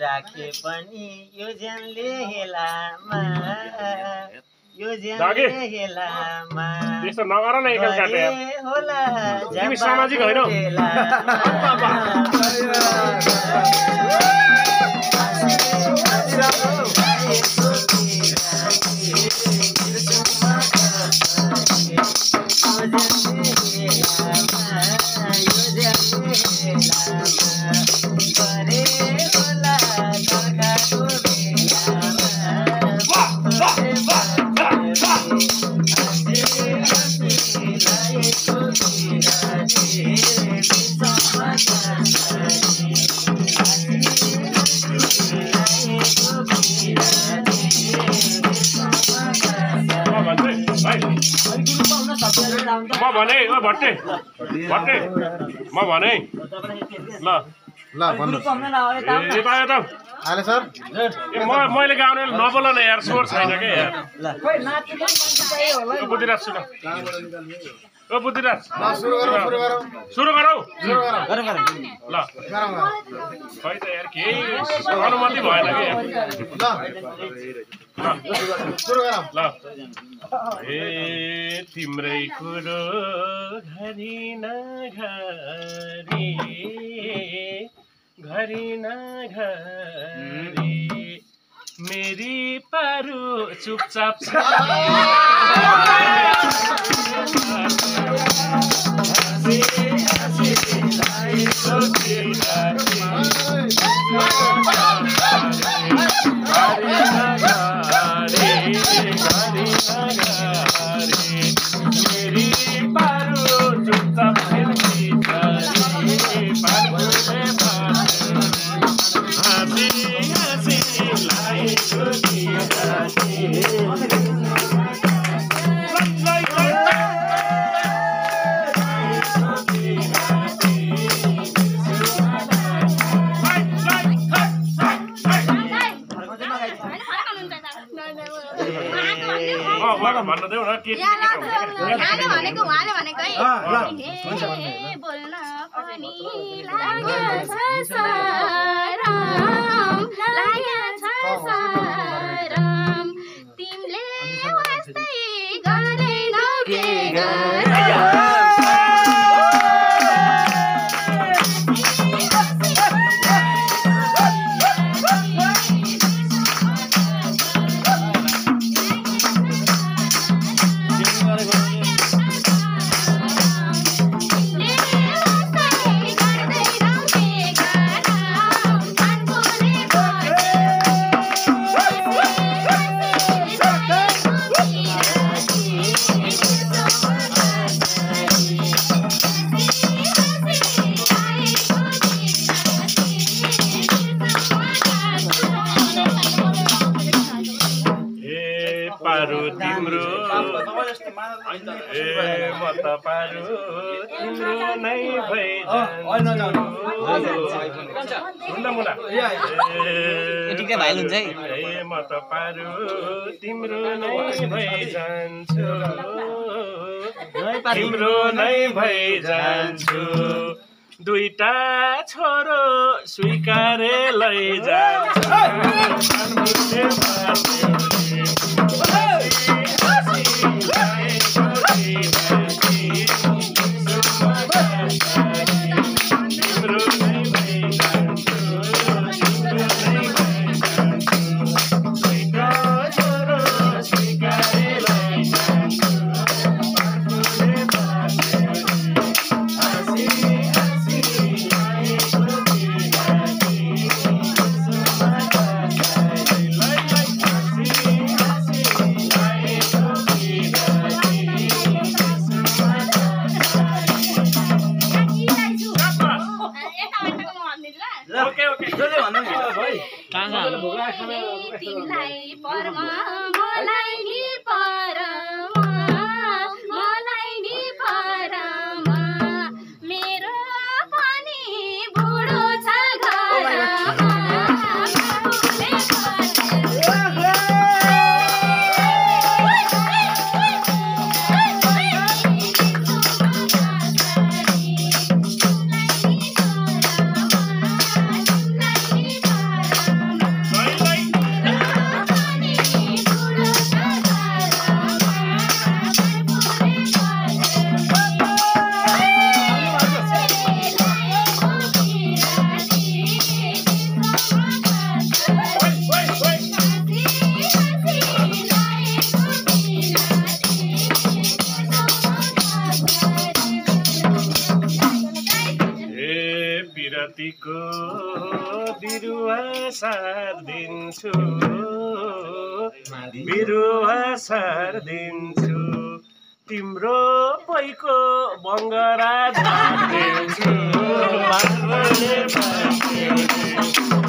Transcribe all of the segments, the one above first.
राखे पनि यो ज्यानले हेलामा यो दागे ज्यानले हेलामा त्यस्तो नगर न एकल काटे होला तिमी सामाजिक हैनौ म भने ओ भट्टे भट्टे म भने ल ल भन्नु यता यता आले सर मैले गाउने नबोल न यार स्वर छैन के यार ओ बुद्धिराज सुन ओ बुद्धिराज सुरु गरौ सुरु गरौ ल गरौ खै त यार केही अनुमति भएन के यार ल सुरु गरौ ल ए तिम्रै कुरो घरि न घरि घरि न घरि मेरी पारु चुपचाप छ भन्न देऊ न के भनेको उहाँले भनेको है बोल्न पनि लागेछ शरम लागेछ शरम तिमीले वास्तै गरेनौ के तिम्रो नै भइ जान्छु दुईटा छोरो स्वीकारे लैजान्छु तिमीलाई परमा मलाई नि परमा मलाई नि परमा मेरो पनि बुढो छ घरमा विरतिको बिरुवा सार्दिन्छु बिरुवा सार्दिन्छु तिम्रो पैको बङ्गरा झार्दिन्छु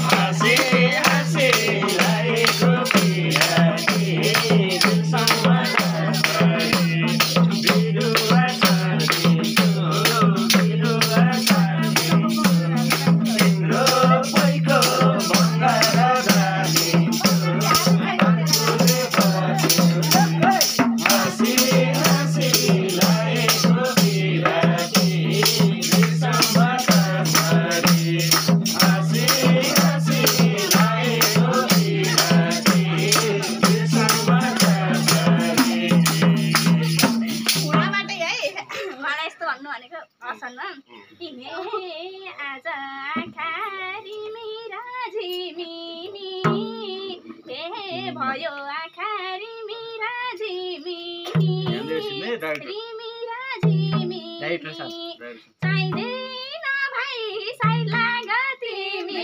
हाँसी हाँसी लागेको पिराती बिरुवा सार्दिन्छु बिरुवा आज आँखारी मेरा झिमिनी भयो आँखारी मेरा झिमिनी मेरा झिमिनी चाहिँदैन भाइ साइड लाग तिमी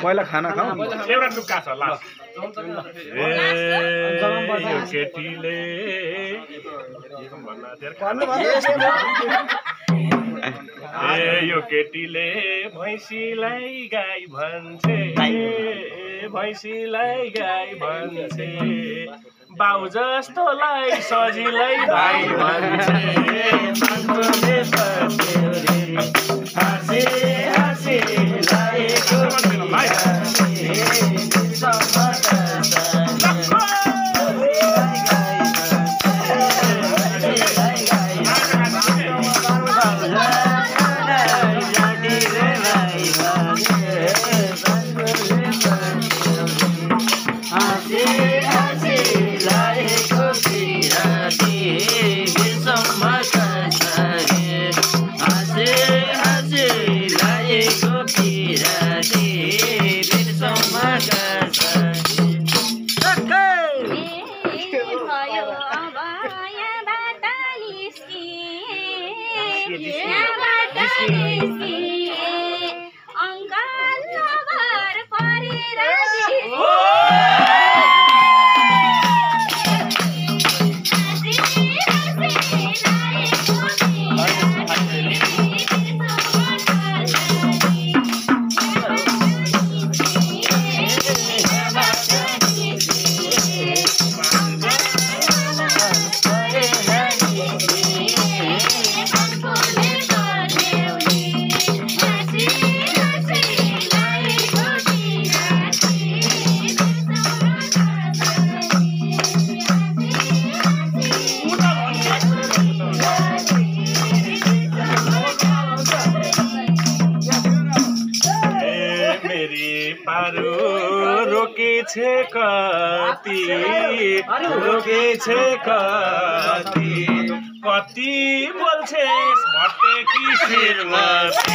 पहिला खाना खाऊ एउटा टुक्का छ लास्ट यो केटीले यो केटीले भैँसीलाई गाई भन्छे भैँसीलाई गाई भन्छे बाउ जस्तोलाई सजिलै भाइ भन्छे हाँसी हाँसी लागेको रोकेছে কতি রোকেছে কতি কতি বলছে বটে কিসের মতি